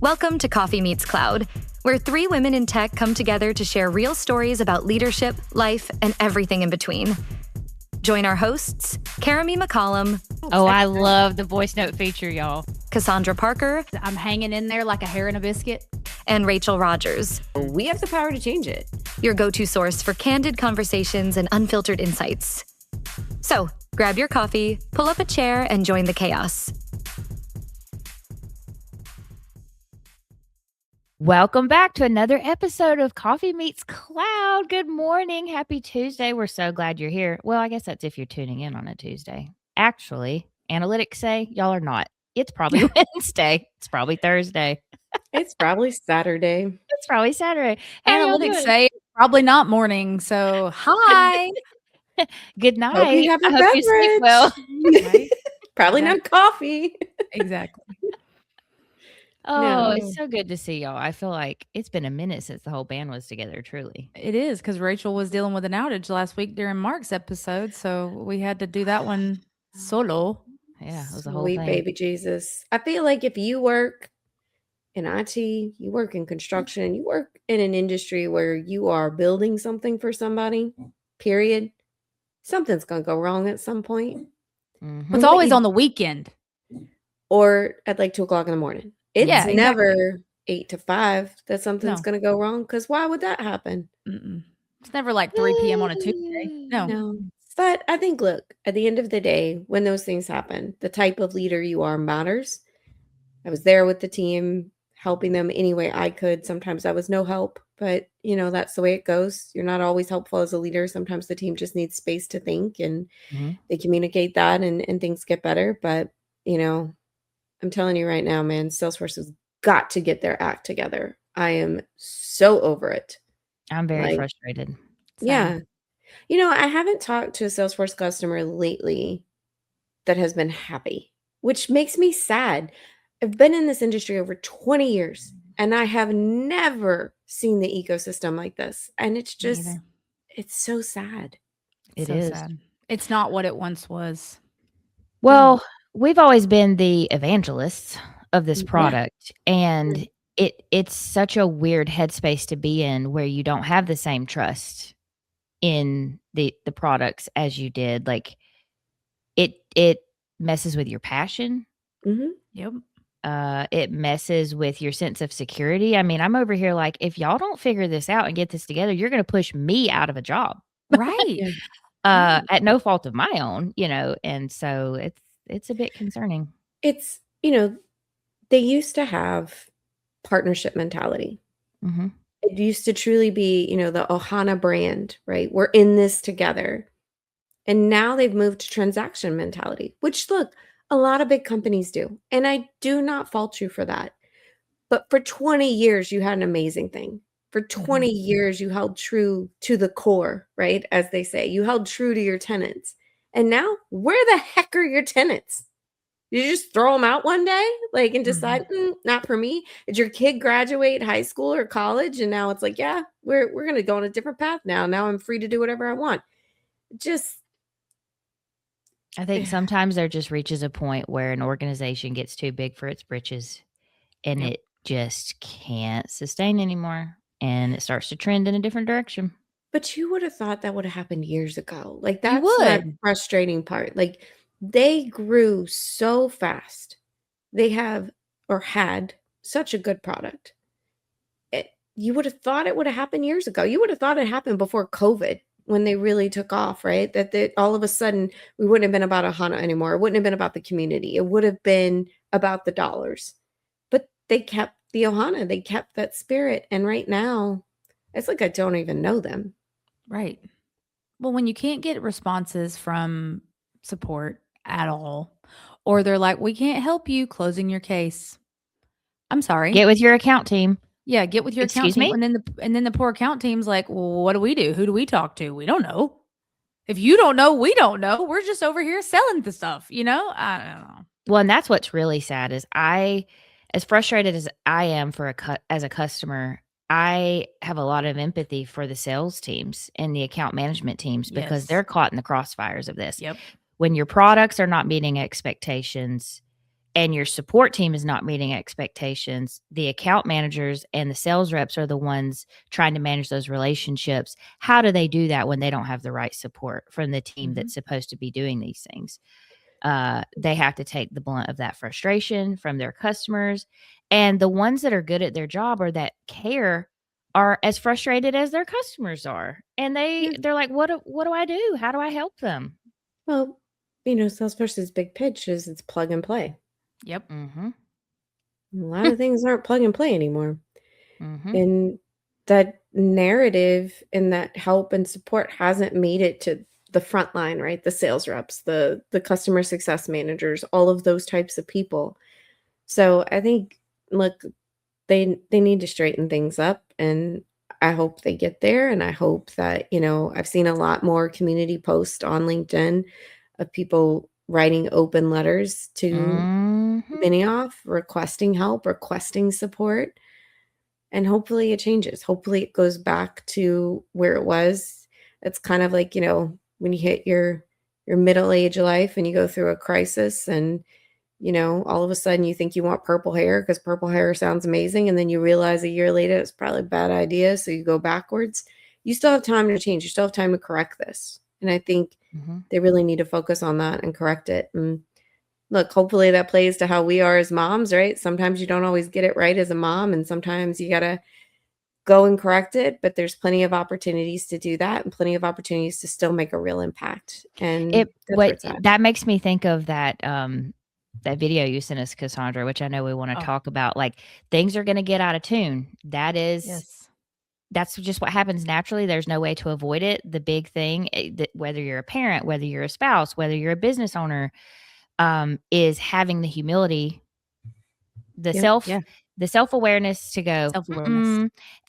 Welcome to Coffee Meets Cloud, where three women in tech come together to share real stories about leadership, life, and everything in between. Join our hosts, Caramie McCollum. Oh, I love the voice note feature, y'all. Cassandra Parker. I'm hanging in there like a hair in a biscuit. And Rachel Rogers. We have the power to change it. Your go-to source for candid conversations and unfiltered insights. So, grab your coffee, pull up a chair, and join the chaos. Welcome back to another episode of Coffee Meets Cloud. Good morning. Happy Tuesday. We're so glad you're here. Well, I guess that's if you're tuning in on a Tuesday. Actually, analytics say y'all are not. It's probably Wednesday. It's probably Thursday. It's probably Saturday. It's probably Saturday. Analytics say it's probably not morning. So, hi. Good night. Hope you have a I hope you sleep well. Right? Probably not coffee. Exactly. Oh, No. It's so good to see y'all. I feel like it's been a minute since the whole band was together, truly. It is because Rachel was dealing with an outage last week during Mark's episode. So we had to do that one solo. Yeah, it was a whole Sweet thing. baby Jesus. I feel like if you work in IT, you work in construction, you work in an industry where you are building something for somebody, period, something's going to go wrong at some point. Mhm. It's always on the weekend. Or at like 2 o'clock in the morning. It's Yeah, exactly. never 8 to 5 that something's No. going to go wrong. Because why would that happen? Mm-mm. It's never like 3 p.m. on a Tuesday. No. No. But I think, look, at the end of the day, when those things happen, the type of leader you are matters. I was there with the team, helping them any way I could. Sometimes I was no help, but that's the way it goes. You're not always helpful as a leader. Sometimes the team just needs space to think, and Mhm. they communicate that, and things get better. But I'm telling you right now, man, Salesforce has got to get their act together. I am so over it. I'm very Like, frustrated. Yeah. I haven't talked to a Salesforce customer lately that has been happy, which makes me sad. I've been in this industry over 20 years, and I have never seen the ecosystem like this. And it's Me just, either. it's so sad. It So is. sad. It's not what it once was. Well, we've always been the evangelists of this Yeah. product, and it's such a weird headspace to be in where you don't have the same trust in the products as you did. Like it messes with your passion. hmm Yep. It messes with your sense of security. I mean, I'm over here like, if y'all don't figure this out and get this together, you're going to push me out of a job. Right. Yeah. At no fault of my own, and so it's a bit concerning. It's, they used to have partnership mentality. Mm-hmm. It used to truly be, the Ohana brand, right? We're in this together. And now they've moved to transaction mentality, which, look, a lot of big companies do. And I do not fault you for that. But for 20 years, you had an amazing thing. For 20 years, you held true to the core, right? As they say, you held true to your tenants. And now, where the heck are your tenants? You just throw them out one day, and decide, not for me. Did your kid graduate high school or college, and now it's like, yeah, we're going to go on a different path now. Now I'm free to do whatever I want. I think sometimes there just reaches a point where an organization gets too big for its britches, and Yep. it just can't sustain anymore, and it starts to trend in a different direction. But you would have thought that would have happened years ago. That's would. that frustrating part. They grew so fast. They have or had such a good product. You would have thought it would have happened years ago. You would have thought it happened before COVID, when they really took off, right? That all of a sudden we wouldn't have been about Ohana anymore. It wouldn't have been about the community. It would have been about the dollars. But they kept the Ohana. They kept that spirit. And right now, it's like I don't even know them. Right. Well, when you can't get responses from support at all, or they're like, we can't help you closing your case. I'm sorry. Get with your account team. Yeah, get with your account Excuse team. me? And then the poor account team's like, well, what do we do? Who do we talk to? We don't know. If you don't know, we don't know. We're just over here selling the stuff, I don't know. Well, and that's what's really sad is as frustrated as I am as a customer, I have a lot of empathy for the sales teams and the account management teams because Yes. they're caught in the crossfires of this. Yep. When your products are not meeting expectations, and your support team is not meeting expectations, the account managers and the sales reps are the ones trying to manage those relationships. How do they do that when they don't have the right support from the team that's supposed to be doing these things? They have to take the blunt of that frustration from their customers. And the ones that are good at their job or that care are as frustrated as their customers are. And they're like, what do I do? How do I help them? Well, Salesforce's big pitch is it's plug and play. Yep. Mm-hmm. A lot of things aren't plug and play anymore. Mm-hmm. And that narrative and that help and support hasn't made it to the front line, right? The sales reps, the customer success managers, all of those types of people. So I think, look, they need to straighten things up, and I hope they get there. And I hope that, I've seen a lot more community posts on LinkedIn of people writing open letters to Mm-hmm. Benioff, requesting help, requesting support. And hopefully it changes. Hopefully it goes back to where it was. It's kind of like, when you hit your middle age life and you go through a crisis and, all of a sudden you think you want purple hair because purple hair sounds amazing. And then you realize a year later it's probably a bad idea. So you go backwards. You still have time to change. You still have time to correct this. And I think they really need to focus on that and correct it. And look, hopefully that plays to how we are as moms, right? Sometimes you don't always get it right as a mom, and sometimes you got to go and correct it, but there's plenty of opportunities to do that and plenty of opportunities to still make a real impact. And that makes me think of that that video you sent us, Cassandra, which I know we want to talk about. Like, things are going to get out of tune. That's just what happens naturally. There's no way to avoid it. The big thing, whether you're a parent, whether you're a spouse, whether you're a business owner, is having the humility, the self-awareness to go,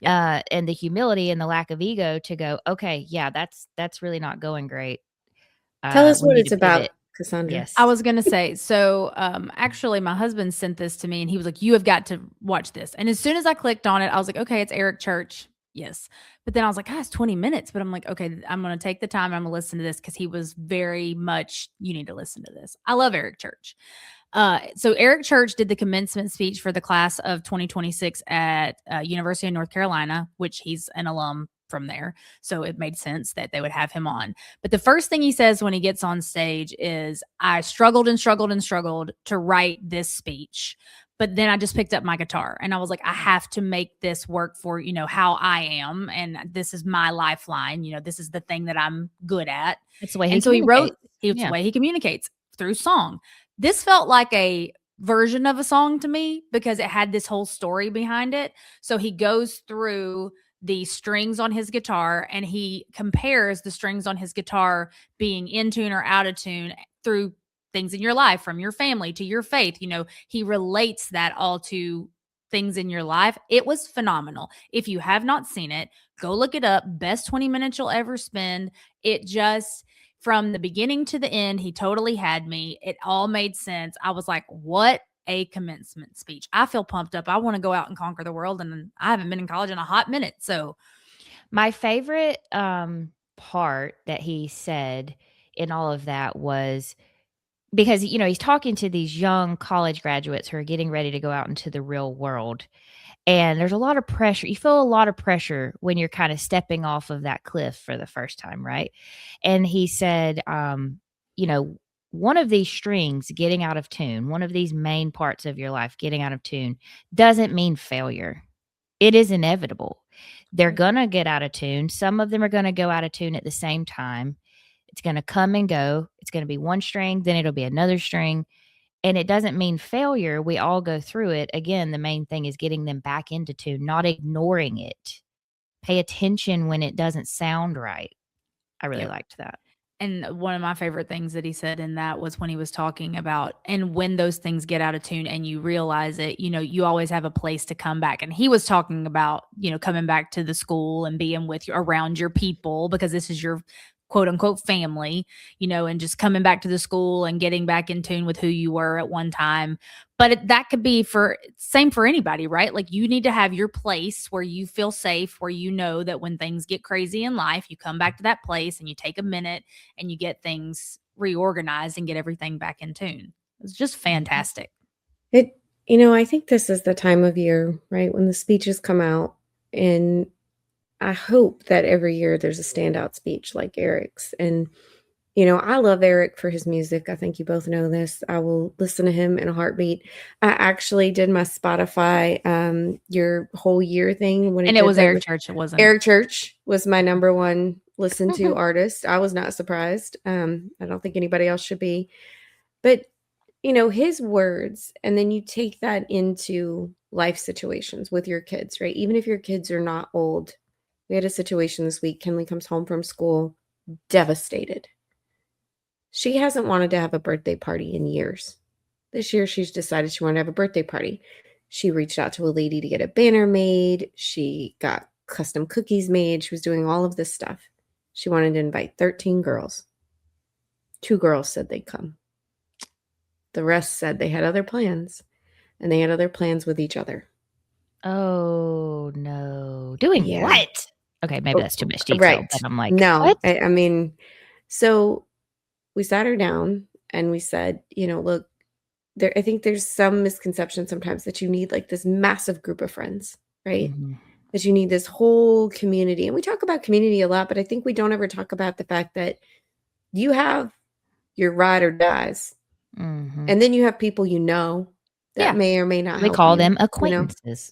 and the humility and the lack of ego to go, okay, yeah, that's really not going great. Tell us what it's about, Cassandra. Yes. I was going to say, so actually my husband sent this to me and he was like, you have got to watch this. And as soon as I clicked on it, I was like, okay, it's Eric Church. Yes. But then I was like, it's 20 minutes. But I'm like, okay, I'm going to take the time. I'm going to listen to this because he was very much, you need to listen to this. I love Eric Church. So Eric Church did the commencement speech for the class of 2026 at University of North Carolina, which he's an alum from there. So it made sense that they would have him on. But the first thing he says when he gets on stage is, I struggled and struggled and struggled to write this speech. But then I just picked up my guitar and I was like, I have to make this work for, how I am. And this is my lifeline. This is the thing that I'm good at. That's the way he wrote, the way he communicates through song. This felt like a version of a song to me because it had this whole story behind it. So he goes through the strings on his guitar and he compares the strings on his guitar being in tune or out of tune through things in your life, from your family to your faith. He relates that all to things in your life. It was phenomenal. If you have not seen it, go look it up. Best 20 minutes you'll ever spend. It just, from the beginning to the end, he totally had me. It all made sense. I was like, what a commencement speech. I feel pumped up. I want to go out and conquer the world. And I haven't been in college in a hot minute. So my favorite part that he said in all of that was, because, he's talking to these young college graduates who are getting ready to go out into the real world. And there's a lot of pressure. You feel a lot of pressure when you're kind of stepping off of that cliff for the first time, right? And he said, one of these strings getting out of tune, one of these main parts of your life getting out of tune, doesn't mean failure. It is inevitable. They're going to get out of tune. Some of them are going to go out of tune at the same time. It's going to come and go. It's going to be one string, then it'll be another string. And it doesn't mean failure. We all go through it. Again, the main thing is getting them back into tune, not ignoring it. Pay attention when it doesn't sound right. I really liked that. And one of my favorite things that he said in that was when he was talking about, and when those things get out of tune and you realize it, you always have a place to come back. And he was talking about, coming back to the school and being with you around your people, because this is your quote unquote family, and just coming back to the school and getting back in tune with who you were at one time. But that could be same for anybody, right? Like, you need to have your place where you feel safe, where you know that when things get crazy in life, you come back to that place and you take a minute and you get things reorganized and get everything back in tune. It's just fantastic. I think this is the time of year, right, when the speeches come out, and I hope that every year there's a standout speech like Eric's. And I love Eric for his music. I think you both know this. I will listen to him in a heartbeat. I actually did my Spotify your whole year thing when And it was Eric Church. It wasn't. Eric Church was my number one listened to artist. I was not surprised. I don't think anybody else should be. But his words, and then you take that into life situations with your kids, right? Even if your kids are not old. We had a situation this week. Kinley comes home from school devastated. She hasn't wanted to have a birthday party in years. This year, she's decided she wanted to have a birthday party. She reached out to a lady to get a banner made. She got custom cookies made. She was doing all of this stuff. She wanted to invite 13 girls. 2 girls said they'd come. The rest said they had other plans, and they had other plans with each other. Oh, no. Doing Yeah. what? Okay, maybe that's too much detail, Right. but I'm like, No, what? I mean, so we sat her down and we said, look, I think there's some misconception sometimes that you need like this massive group of friends, right? Mhm. That you need this whole community. And we talk about community a lot, but I think we don't ever talk about the fact that you have your ride or dies. Mhm. And then you have people that Yeah. may or may not We help call you, them acquaintances.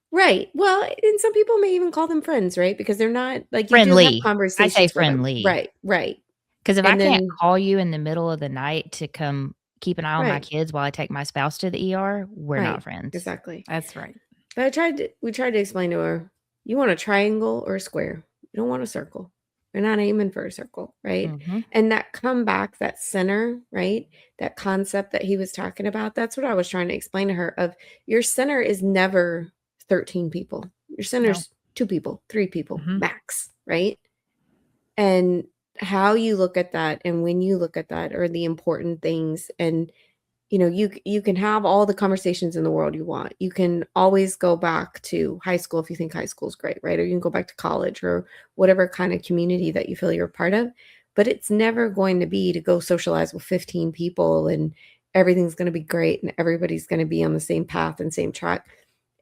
Right. Well, and some people may even call them friends, right? Because they're not like you do Friendly. have I conversations say with them. friendly. Right. Because if And I can't then- call you in the middle of the night to come keep an eye on my Right. kids while I take my spouse to the ER, we're not Right. friends. Exactly. That's right. But we tried to explain to her, you want a triangle or a square. You don't want a circle. You're not aiming for a circle, right? Mhm. And that comeback, that center, right? That concept that he was talking about, that's what I was trying to explain to her of your center is never 13 people. Your center's 2 people, 3 people Mhm. max, right? And how you look at that and when you look at that are the important things. And you can have all the conversations in the world you want. You can always go back to high school if you think high school is great, right? Or you can go back to college or whatever kind of community that you feel you're a part of. But it's never going to be to go socialize with 15 people and everything's going to be great and everybody's going to be on the same path and same track.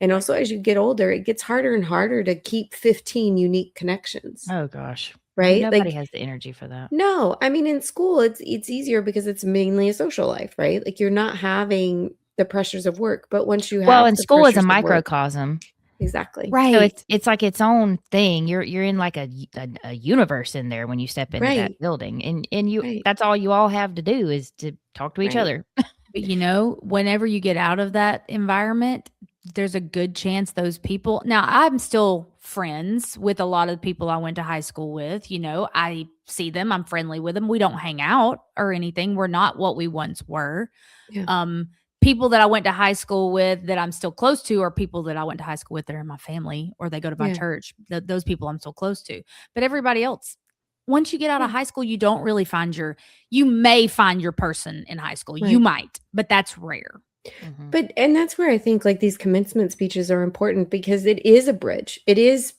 And also, as you get older, it gets harder and harder to keep 15 unique connections, Oh, gosh. right? Nobody has the energy for that. No, I mean, in school, it's easier because it's mainly a social life, right? Like you're not having the pressures of work, but once you have Well, and the school is a pressures of work- microcosm. Exactly. Right. So it's like its own thing. You're in like a universe in there when you step into that Right. building, and you Right. that's all you all have to do is to talk to each Right. other. But whenever you get out of that environment, there's a good chance those people. Now, I'm still friends with a lot of the people I went to high school with. I see them, I'm friendly with them. We don't hang out or anything. We're not what we once were. Yeah. People that I went to high school with that I'm still close to are people that I went to high school with that are in my family or they go to my Yeah. church. Those people I'm still close to. But everybody else, once you get out of high school, you don't really you may find your person in high school. You Right. might, but that's rare. Mhm. And that's where I think like these commencement speeches are important because it is a bridge. It is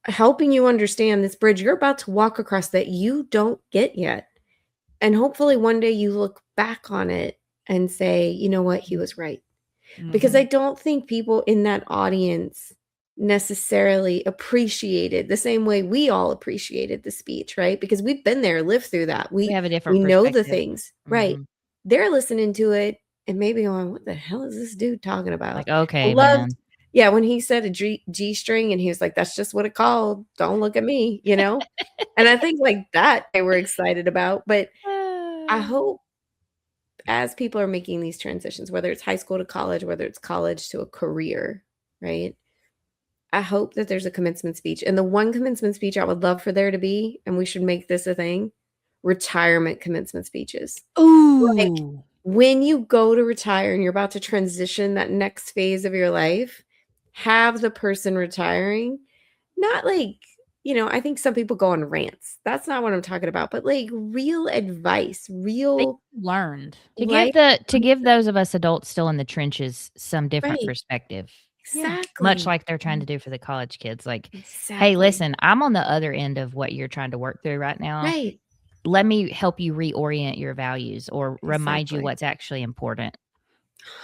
helping you understand this bridge you're about to walk across that you don't get yet. And hopefully one day you look back on it and say, you know what, he was right. Because I don't think people in that audience necessarily appreciated the same way we all appreciated the speech, right? Because we've been there, lived through that. We have a different we know the perspective. things, right? Mhm. They're listening to it and maybe going, what the hell is this dude talking about? Like, okay, I loved, man. yeah, when he said a G string and he was like, that's just what it called. Don't look at me, And I think like that they were excited about. But I hope as people are making these transitions, whether it's high school to college, whether it's college to a career, right? I hope that there's a commencement speech. And the one commencement speech I would love for there to be, and we should make this a thing, retirement commencement speeches. Ooh. Like when you go to retire and you're about to transition that next phase of your life, have the person retiring, not like, I think some people go on rants. That's not what I'm talking about, but like real advice, real learned. To give those of us adults still in the trenches some different Right. perspective. Exactly. Much like they're trying to do for the college kids. Like, Exactly. hey, listen, I'm on the other end of what you're trying to work through right now. Right. Let me help you reorient your values or remind you Exactly. what's actually important.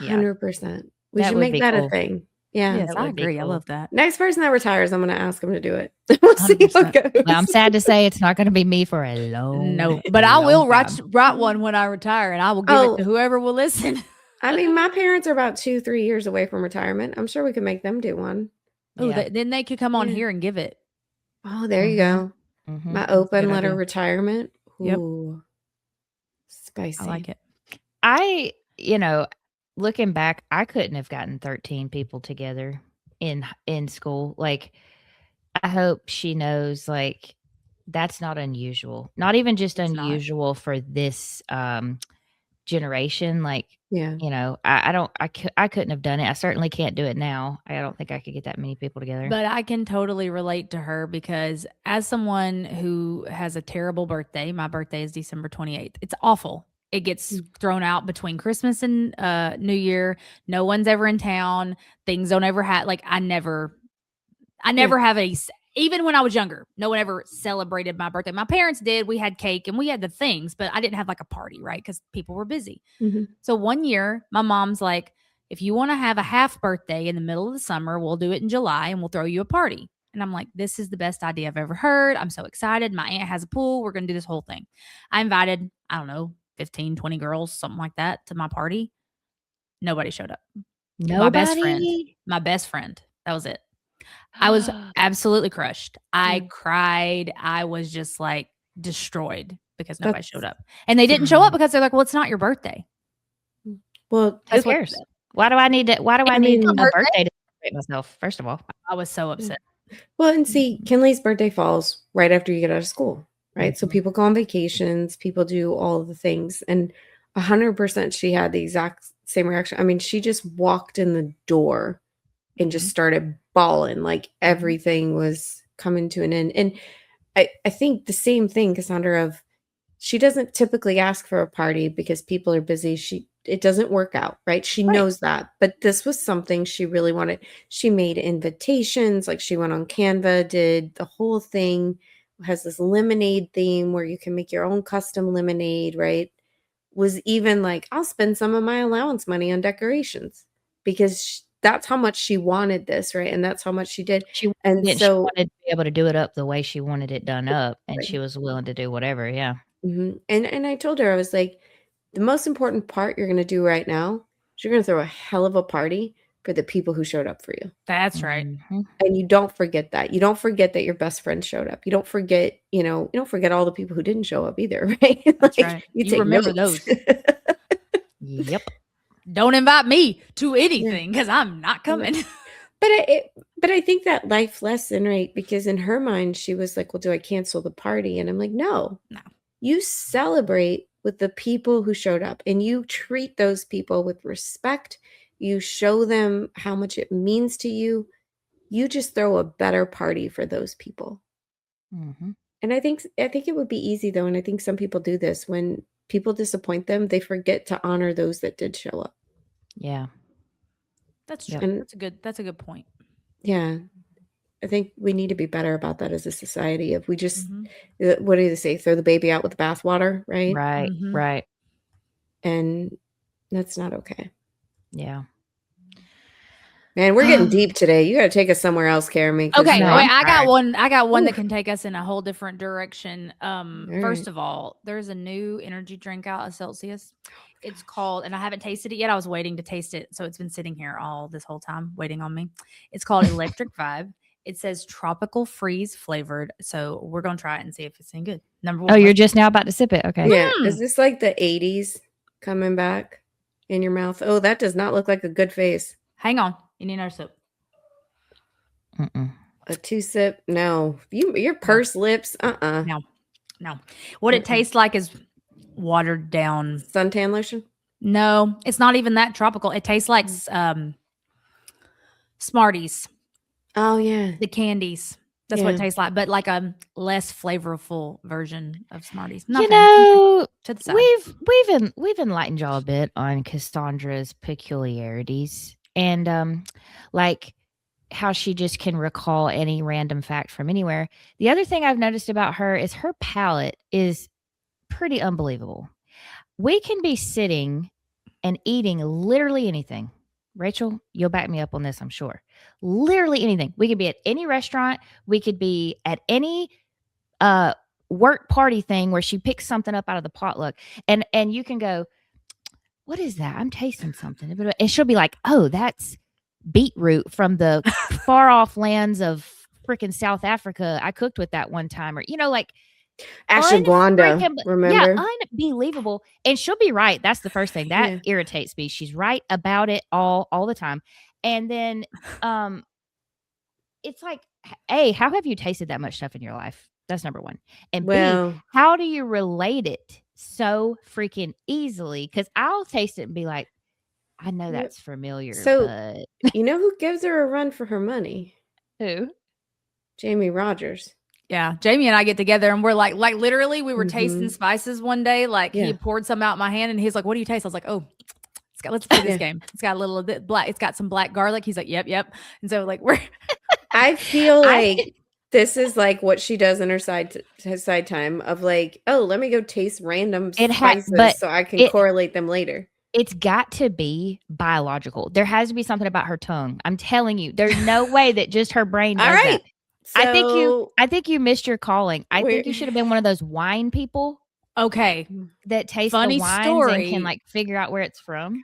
Yeah. 100%. We That should would make be that a cool. thing. Yeah. Yes, That I would be agree. I cool. love that. Next person that retires, I'm going to ask them to do it. We'll see how it 100%. goes. Well, I'm sad to say it's not going to be me for a long, No, but I will long write time. one when I retire, and I will give it to whoever will listen. I mean, my parents are about 2-3 years away from retirement. I'm sure we could make them do one. Oh, Yeah. then they could come on Yeah. here and give it. Oh, there you go. Mhm. My That's a open good letter idea. retirement. Yep. Ooh. Spicy. I like it. Looking back, I couldn't have gotten 13 people together in school. Like, I hope she knows, like, that's not unusual. Not even just It's not. unusual for this generation. Like, Yeah. I couldn't have done it. I certainly can't do it now. I don't think I could get that many people together. But I can totally relate to her because as someone who has a terrible birthday, my birthday is December 28th. It's awful. It gets thrown out between Christmas and New Year. No one's ever in town. Things don't ever have, like, I never have even when I was younger, no one ever celebrated my birthday. My parents did. We had cake and we had the things, but I didn't have like a party, right? Because people were busy. Mhm. So one year, my mom's like, if you want to have a half birthday in the middle of the summer, we'll do it in July and we'll throw you a party. And I'm like, this is the best idea I've ever heard. I'm so excited. My aunt has a pool. We're going to do this whole thing. I invited, I don't know, 15, 20 girls, something like that, to my party. Nobody showed up. My best friend. That was it. I was absolutely crushed. I cried. I was just like destroyed because nobody showed up. And they didn't show up because they're like, well, it's not your birthday. Well, Who cares? Why do I need a birthday to celebrate myself? First of all, I was so upset. well, and see, Kinley's birthday falls right after you get out of school, right? So people go on vacations, people do all of the things, and 100% she had the exact same reaction. I mean, she just walked in the door and just started bawling like everything was coming to an end. And I think the same thing, Cassandra, of she doesn't typically ask for a party because people are busy. It doesn't work out, right? She knows that. But this was something she really wanted. She made invitations, like she went on Canva, did the whole thing, has this lemonade theme where you can make your own custom lemonade, right? Was even like, I'll spend some of my allowance money on decorations because that's how much she wanted this, right? And that's how much she did. she And she so, wanted to be able to do it up the way she wanted it done up, and she was willing to do whatever. Yeah. and I told her, I was like, the most important part you're going to do right now is you're going to throw a hell of a party for the people who showed up for you. That's right. Mhm. And you don't forget that. You don't forget that your best friend showed up. You don't forget, you don't forget all the people who didn't show up either, right? That's Like, right. you You take remember notes. those. Yep. Don't invite me to anything because I'm not coming. But I think that life lesson, right? Because in her mind, she was like, well, do I cancel the party? And I'm like, no. You celebrate with the people who showed up and you treat those people with respect. You show them how much it means to you. You just throw a better party for those people. Mhm. And I think it would be easy though. And I think some people do this when people disappoint them, they forget to honor those that did show up. Yeah. That's true. And That's a good point. yeah, I think we need to be better about that as a society. If we just, what do they say? Throw the baby out with the bathwater, right? Right. Right. And that's not okay. Yeah. Man, we're getting deep today. You got to take us somewhere else, Caramie. Okay, No, wait, I'm I got sorry. one. I got one Ooh. that can take us in a whole different direction. First right. of all, there's a new energy drink out of Celsius. It's called, and I haven't tasted it yet. I was waiting to taste it, so it's been sitting here all this whole time waiting on me. It's called Electric Vibe. It says tropical freeze flavored, so we're gonna try it and see if it's any good. Number one. Oh, you're just now about to sip it. Okay. Yeah. Is this like the 80s coming back in your mouth? Oh, that does not look like a good face. Hang on, you need another sip. Mm-mm. A 2-sip? No. Your pursed lips? No. What it tastes like is watered down suntan lotion? No, it's not even that tropical. It tastes like Smarties. Oh yeah, the candies. That's what it tastes like, but like a less flavorful version of Smarties. You know, to the side. we've enlightened y'all a bit on Cassandra's peculiarities and like how she just can recall any random fact from anywhere. The other thing I've noticed about her is her palate is pretty unbelievable. We can be sitting and eating literally anything. Rachel, you'll back me up on this, I'm sure. Literally anything. We could be at any restaurant. We could be at any work party thing where she picks something up out of the potluck, and you can go, what is that? I'm tasting something. And she'll be like, oh, that's beetroot from the far off lands of freaking South Africa. I cooked with that one time. Or, like ashwagandha, remember? Yeah, unbelievable. And she'll be right. That's the first thing. That irritates me. She's right about it all the time. And then it's like, A, how have you tasted that much stuff in your life? That's number one. And B, how do you relate it so freaking easily? Because I'll taste it and be like, I know that's familiar. So, but you know who gives her a run for her money? Who? Jamie Rogers. Yeah, Jamie and I get together and we're like literally we were tasting spices one day. Like he poured some out in my hand and he's like, "What do you taste?" I was like, "Oh, let's play this game. It's got a little bit black. It's got some black garlic." He's like, "Yep." And so like I feel like this is like what she does in her side time of like, oh, let me go taste random spices so I can correlate them later. It's got to be biological. There has to be something about her tongue. I'm telling you, there's no way that just her brain does that. So, I think you missed your calling. I think you should have been one of those wine people. Okay. That taste the wines and can like figure out where it's from.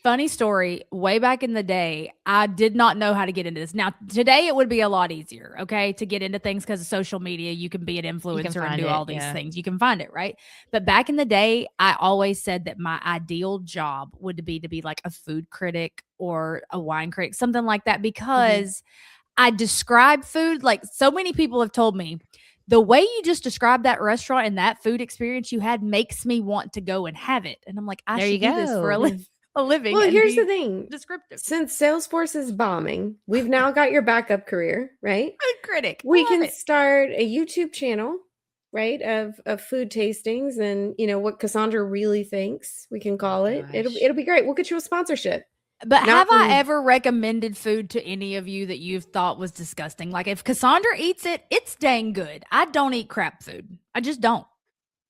Funny story. Way back in the day, I did not know how to get into this. Now, today it would be a lot easier, okay, to get into things because of social media. You can be an influencer and do all these things. You can find it, right? But back in the day, I always said that my ideal job would be to be like a food critic or a wine critic, something like that, because I describe food. Like so many people have told me, the way you just described that restaurant and that food experience you had makes me want to go and have it. And I'm like, I should do this for a living. Well, here's the thing. Descriptive. Since Salesforce is bombing, we've now got your backup career, right? Food critic. We can start a YouTube channel, right, of food tastings and what Cassandra really thinks. We can call it. It'll be great. We'll get you a sponsorship. But have I ever recommended food to any of you that you've thought was disgusting? Like if Cassandra eats it, it's dang good. I don't eat crap food. I just don't.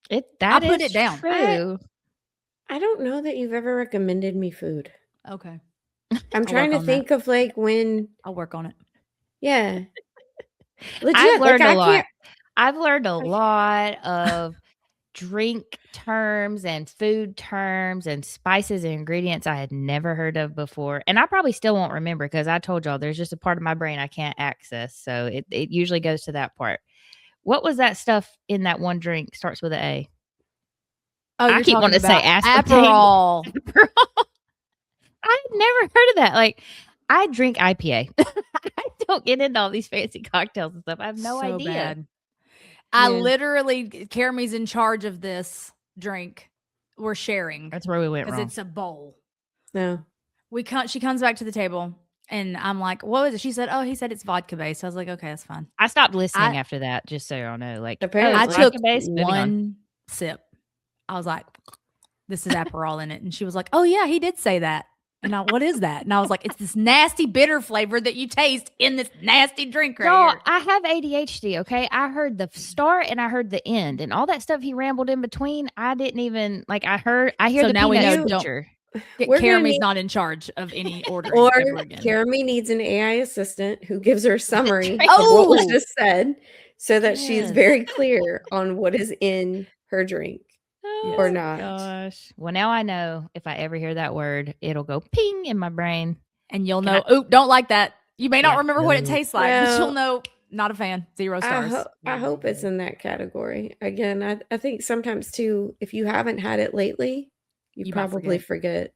I put it down. True. I don't know that you've ever recommended me food. Okay. I'm trying to think of like when I'll work on it. Yeah. Legit, I've learned a lot. I've learned a lot of drink terms and food terms and spices and ingredients I had never heard of before. And I probably still won't remember because I told y'all there's just a part of my brain I can't access. So it usually goes to that part. What was that stuff in that one drink? Starts with an A. Oh, I keep wanting to say Aperol. I've never heard of that. Like, I drink IPA. I don't get into all these fancy cocktails and stuff. I have no idea. Bad. I literally, Caramie's in charge of this drink. We're sharing. That's where we went wrong. Because it's a bowl. No. She comes back to the table and I'm like, what is it? She said, oh, he said it's vodka based. I was like, okay, that's fine. I stopped listening after that, just so y'all know. Like, apparently I took one sip. I was like, this is Aperol in it. And she was like, oh yeah, he did say that. And what is that? And I was like, it's this nasty bitter flavor that you taste in this nasty drink right here. I have ADHD, okay? I heard the start and I heard the end. And all that stuff he rambled in between, I didn't even, like, I hear so the now we know picture. Caramie's not in charge of any ordering. Or Caramie needs an AI assistant who gives her a summary of what was just said so that she's very clear on what is in her drink. Or not. Gosh. Well, now I know if I ever hear that word, it'll go ping in my brain. And you'll know, don't like that. You may not remember what it tastes like, but you'll know, not a fan, 0 stars. I hope it's in that category. Again, I think sometimes too, if you haven't had it lately, you probably forget.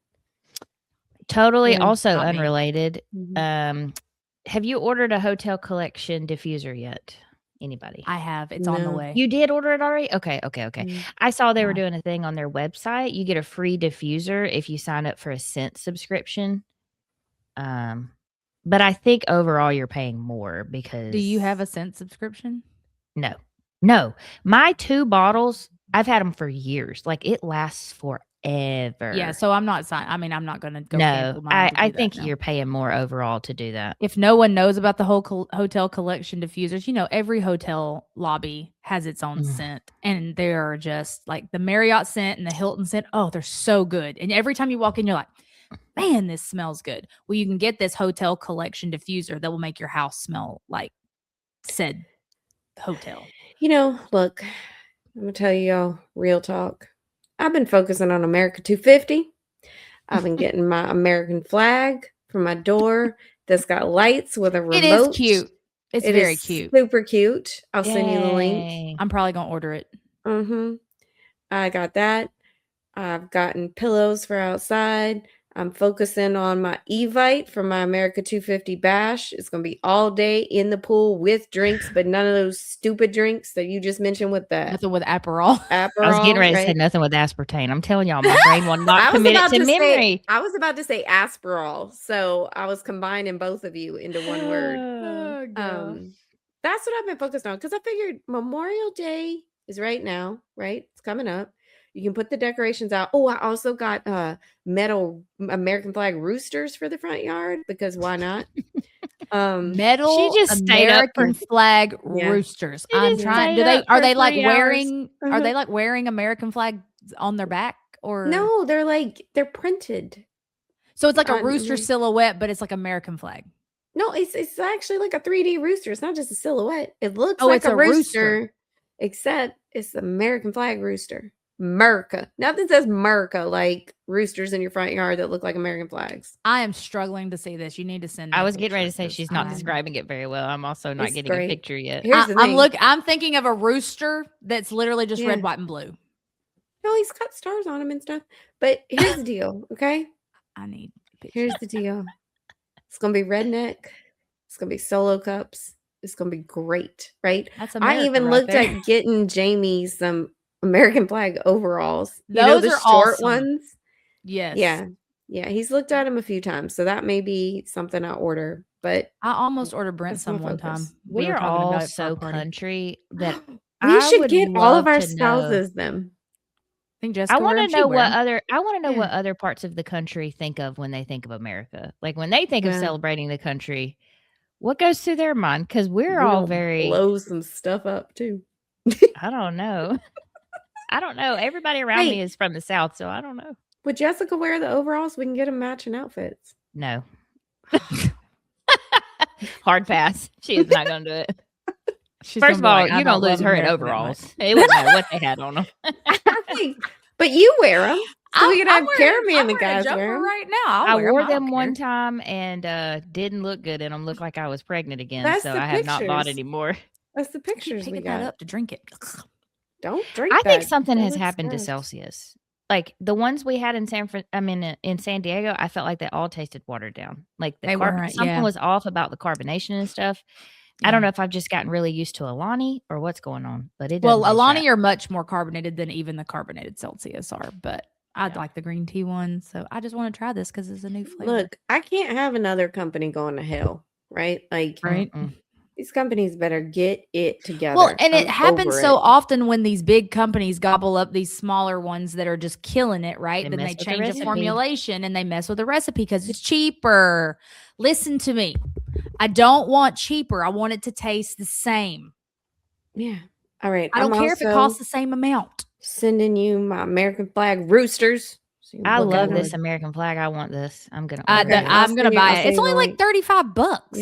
Totally also unrelated. Have you ordered a Hotel Collection diffuser yet? Anybody? I have. It's on the way. You did order it already? Okay. I saw they were doing a thing on their website. You get a free diffuser if you sign up for a Scent subscription. But I think overall you're paying more because... Do you have a Scent subscription? No. My 2 bottles, I've had them for years. Like it lasts forever. ever. Yeah, so I'm not I'm not going to go No, cancel mine. I think you're paying more overall to do that. If no one knows about the whole hotel collection diffusers, every hotel lobby has its own scent, and they are just like the Marriott scent and the Hilton scent. Oh, they're so good. And every time you walk in, you're like, man, this smells good. Well, you can get this hotel collection diffuser that will make your house smell like said hotel. Look, I'm going to tell you all real talk. I've been focusing on America 250. I've been getting my American flag for my door that's got lights with a remote. It is cute. It's very cute. Super cute. I'll send you the link. Yay. I'm probably going to order it. I got that. I've gotten pillows for outside. I'm focusing on my Evite for my America 250 bash. It's going to be all day in the pool with drinks, but none of those stupid drinks that you just mentioned with that. Nothing with Aperol. I was getting ready to say nothing with aspartame. I'm telling y'all, my brain will not commit it to memory. I was about to say Asperol, so I was combining both of you into one word. That's what I've been focused on because I figured Memorial Day is right now, right? It's coming up. You can put the decorations out. Oh, I also got metal American flag roosters for the front yard because why not? Metal she just stayed up American flag roosters. I'm trying. Are they like wearing American flags on their back or no? They're printed. So it's like a rooster silhouette, but it's like American flag. No, it's actually like a 3D rooster. It's not just a silhouette. It looks like a rooster, except it's the American flag rooster. America. Nothing says America like roosters in your front yard that look like American flags. I am struggling to see this. You need to send me. I was getting ready to say she's not describing it very well. I'm also not getting a picture yet. Here's the thing. I'm thinking of a rooster that's literally just red, white, and blue. No, he's got stars on him and stuff. But here's the deal, okay? I need a picture. Here's the deal. It's gonna be redneck. It's gonna be solo cups. It's gonna be great, right? That's America I even looked at getting Jamie some American flag overalls. Those the are short awesome. ones. Yes. Yeah. He's looked at them a few times, so that may be something I order. But I almost ordered Brent some one time. We are all so country that we should get all of our spouses them. I think Jessica. I want to know what other parts of the country think of when they think of America. Like when they think of celebrating the country, what goes through their mind? Because we're all very blow some stuff up too. I don't know. Everybody around me is from the South, so I don't know. Would Jessica wear the overalls? We can get them matching outfits. No. Hard pass. She is not going to do it. First of all, you don't lose her in overalls. It wouldn't matter what they had on them. But you wear them. So we could have Caramie and the guys wear them. Right now. I wore them one time and didn't look good in them. Looked like I was pregnant again. So I have not bought any more. That's the pictures we got. Up to drink it. Don't drink I think something has happened to Celsius. Like the ones we had in in San Diego, I felt like they all tasted watered down. Like something was off about the carbonation and stuff. I don't know if I've just gotten really used to Alani or what's going on, but Alani are much more carbonated than even the carbonated Celsius are, but I'd like the green tea one. So I just want to try this because it's a new flavor. Look, I can't have another company going to hell, right? Like, these companies better get it together. Well, and it happens so often when these big companies gobble up these smaller ones that are just killing it, right? Then they change the formulation and they mess with the recipe because it's cheaper. Listen to me. I don't want cheaper. I want it to taste the same. Yeah. All right. I don't care if it costs the same amount. Sending you my American flag roosters. So I love this American flag. I want this. I'm gonna. I'm gonna buy it. It's only like $35.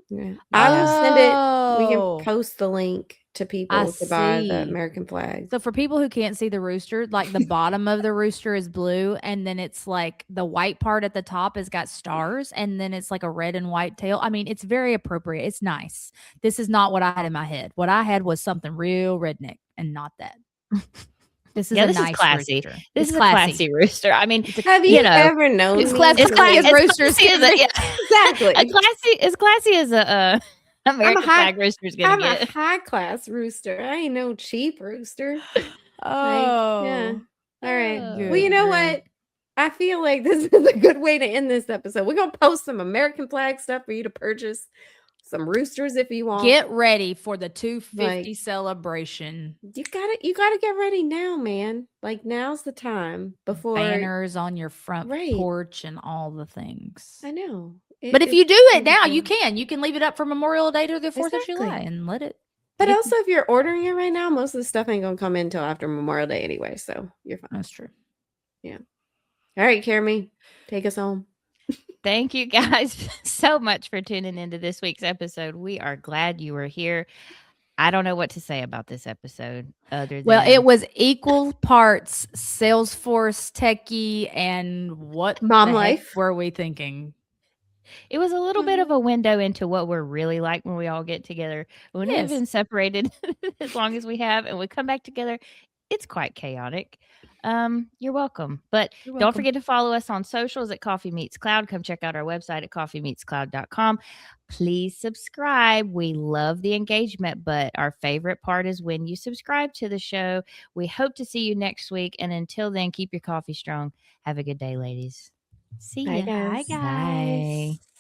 Yeah. I will send it. We can post the link to people to buy the American flag. So for people who can't see the rooster, like the bottom of the rooster is blue, and then it's like the white part at the top has got stars, and then it's like a red and white tail. I mean, it's very appropriate. It's nice. This is not what I had in my head. What I had was something real redneck, and not that. This is nice classy. Rooster. This is a classy rooster. I mean, have you ever known? It's classy as roosters. Exactly. As classy as a American flag rooster's gonna get. I'm a high class rooster. I ain't no cheap rooster. Oh, yeah. All right. Well, you know what? I feel like this is a good way to end this episode. We're gonna post some American flag stuff for you to purchase. some roosters if you want. Get ready for the 250 Like- celebration. You gotta get ready now, man. Like now's the time before. Banners on your front Right. porch and all the things. I know. But if you do it now, you wonderful. can. You can leave it up for Memorial Day to the 4th of July Exactly. and let it. But get- also, if you're ordering it right now, most of the stuff ain't gonna come in until after Memorial Day anyway, so you're fine. That's true. All right, Caramie, take us home. Thank you guys so much for tuning into this week's episode. We are glad you were here. I don't know what to say about this episode other than Well, it was equal parts Salesforce techie and what Mom the heck life. were we thinking? It was a little bit of a window into what we're really like when we all get together. When we've Yes. been separated as long as we have and we come back together, it's quite chaotic. You're welcome. But don't forget to follow us on socials at Coffee Meets Cloud. Come check out our website at coffeemeetscloud.com. Please subscribe. We love the engagement, but our favorite part is when you subscribe to the show. We hope to see you next week. And until then, keep your coffee strong. Have a good day, ladies. See Bye, ya. guys. Bye, guys. Bye.